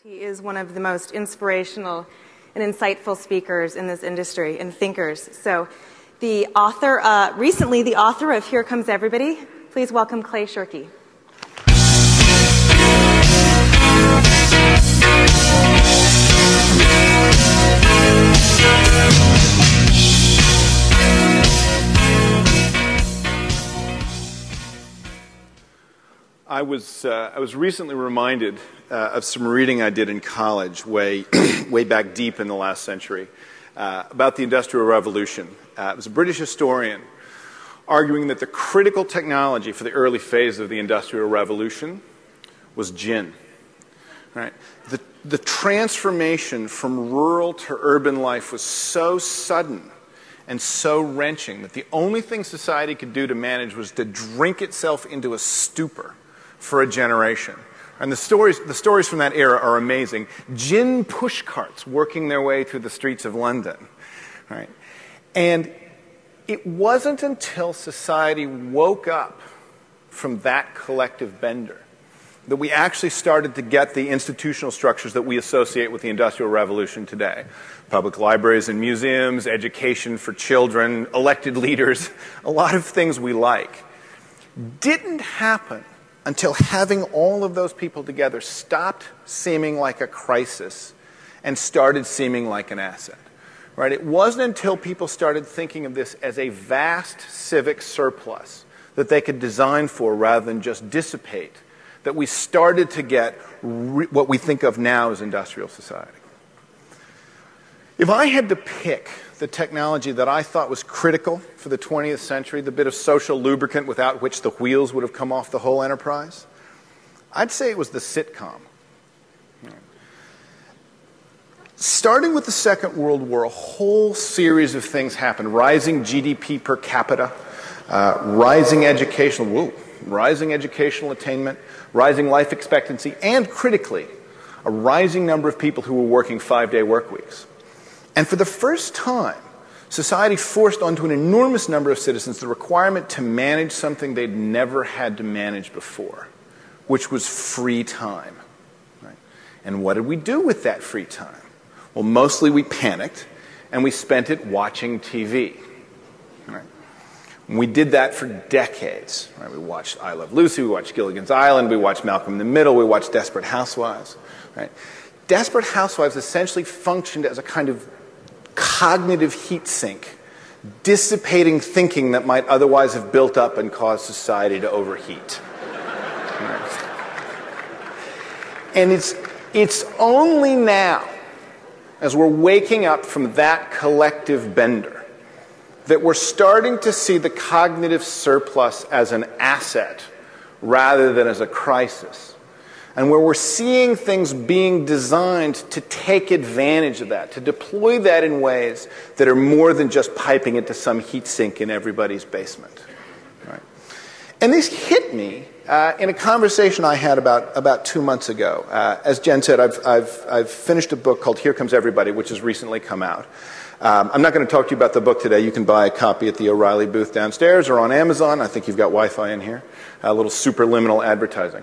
He is one of the most inspirational and insightful speakers in this industry and thinkers. So the author, recently the author of Here Comes Everybody, please welcome Clay Shirky. I was recently reminded of some reading I did in college way back deep in the last century about the Industrial Revolution. It was a British historian arguing that the critical technology for the early phase of the Industrial Revolution was gin. Right? The transformation from rural to urban life was so sudden and so wrenching that the only thing society could do to manage was to drink itself into a stupor for a generation. And the stories from that era are amazing. Gin pushcarts working their way through the streets of London. Right? And it wasn't until society woke up from that collective bender that we actually started to get the institutional structures that we associate with the Industrial Revolution today. Public libraries and museums, education for children, elected leaders, a lot of things we like. Didn't happen until having all of those people together stopped seeming like a crisis and started seeming like an asset. Right? It wasn't until people started thinking of this as a vast civic surplus that they could design for rather than just dissipate that we started to get what we think of now as industrial society. If I had to pick the technology that I thought was critical for the 20th century, the bit of social lubricant without which the wheels would have come off the whole enterprise, I'd say it was the sitcom. Starting with the Second World War, a whole series of things happened. Rising GDP per capita, rising educational attainment, rising life expectancy, and critically, a rising number of people who were working 5-day work weeks. And for the first time, society forced onto an enormous number of citizens the requirement to manage something they'd never had to manage before, which was free time. Right? And what did we do with that free time? Well, mostly we panicked, and we spent it watching TV. Right? And we did that for decades. Right? We watched I Love Lucy, we watched Gilligan's Island, we watched Malcolm in the Middle, we watched Desperate Housewives. Right? Desperate Housewives essentially functioned as a kind of cognitive heat sink, dissipating thinking that might otherwise have built up and caused society to overheat. Right? And it's only now, as we're waking up from that collective bender, that we're starting to see the cognitive surplus as an asset rather than as a crisis. And where we're seeing things being designed to take advantage of that, to deploy that in ways that are more than just piping into some heat sink in everybody's basement. Right? And this hit me in a conversation I had about 2 months ago. As Jen said, I've finished a book called Here Comes Everybody, which has recently come out. I'm not going to talk to you about the book today. You can buy a copy at the O'Reilly booth downstairs or on Amazon. I think you've got Wi-Fi in here. A little superliminal advertising.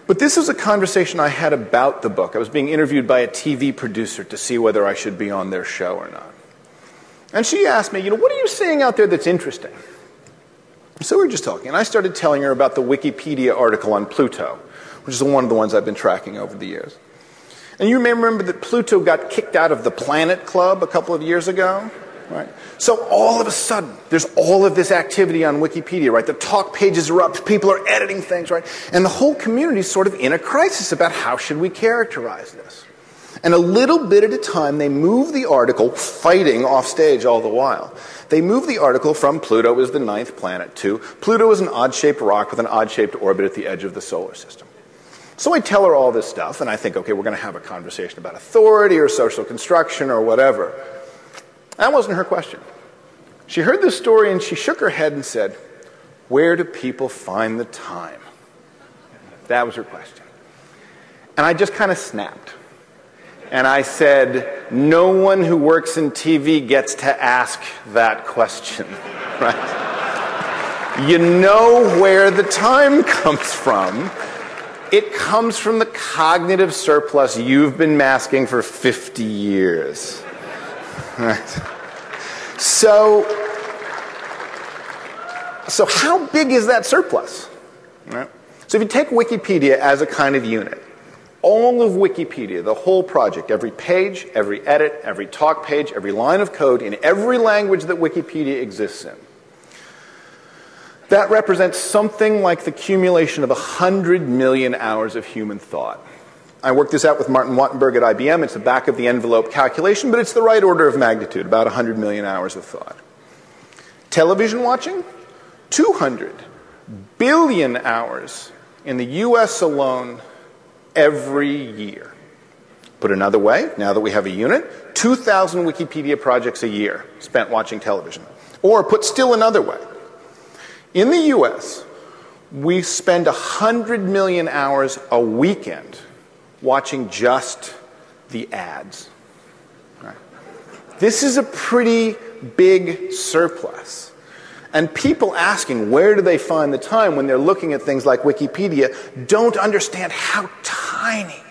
But this was a conversation I had about the book. I was being interviewed by a TV producer to see whether I should be on their show or not. And she asked me, what are you seeing out there that's interesting? So we were just talking, and I started telling her about the Wikipedia article on Pluto, which is one of the ones I've been tracking over the years. And you may remember that Pluto got kicked out of the Planet Club a couple of years ago. Right? So all of a sudden, there's all of this activity on Wikipedia, right? The talk pages are up, people are editing things, right? And the whole community is sort of in a crisis about how should we characterize this. And a little bit at a time, they move the article, fighting off stage all the while. They move the article from Pluto is the 9th planet to Pluto is an odd-shaped rock with an odd-shaped orbit at the edge of the solar system. So I tell her all this stuff, and I think, okay, we're going to have a conversation about authority or social construction or whatever. That wasn't her question. She heard this story and she shook her head and said, where do people find the time? That was her question. And I just kind of snapped. And I said, no one who works in TV gets to ask that question. Right? You know where the time comes from. It comes from the cognitive surplus you've been masking for 50 years. Right. So how big is that surplus? Right. So if you take Wikipedia as a kind of unit, all of Wikipedia, the whole project, every page, every edit, every talk page, every line of code in every language that Wikipedia exists in, that represents something like the accumulation of 100 million hours of human thought. I worked this out with Martin Wattenberg at IBM. It's the back of the envelope calculation, but it's the right order of magnitude, about 100 million hours of thought. Television watching, 200 billion hours in the US alone every year. Put another way, now that we have a unit, 2,000 Wikipedia projects a year spent watching television. Or put still another way, in the US, we spend 100 million hours a weekend watching just the ads. Right. This is a pretty big surplus. And people asking where do they find the time when they're looking at things like Wikipedia don't understand how tiny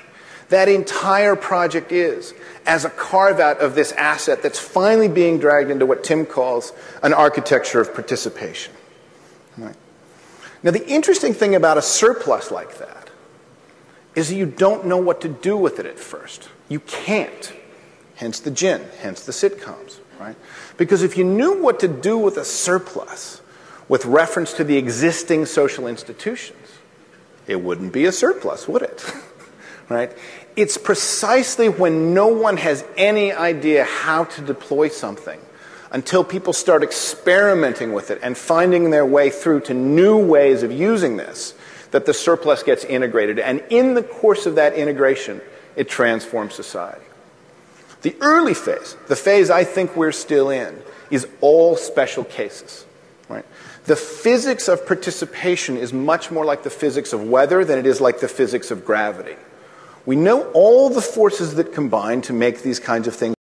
that entire project is as a carve-out of this asset that's finally being dragged into what Tim calls an architecture of participation. Right. Now, the interesting thing about a surplus like that is that you don't know what to do with it at first. You can't. Hence the gin, hence the sitcoms. Right? Because if you knew what to do with a surplus with reference to the existing social institutions, it wouldn't be a surplus, would it? Right? It's precisely when no one has any idea how to deploy something until people start experimenting with it and finding their way through to new ways of using this that the surplus gets integrated. And in the course of that integration, it transforms society. The early phase, the phase I think we're still in, is all special cases. Right? The physics of participation is much more like the physics of weather than it is like the physics of gravity. We know all the forces that combine to make these kinds of things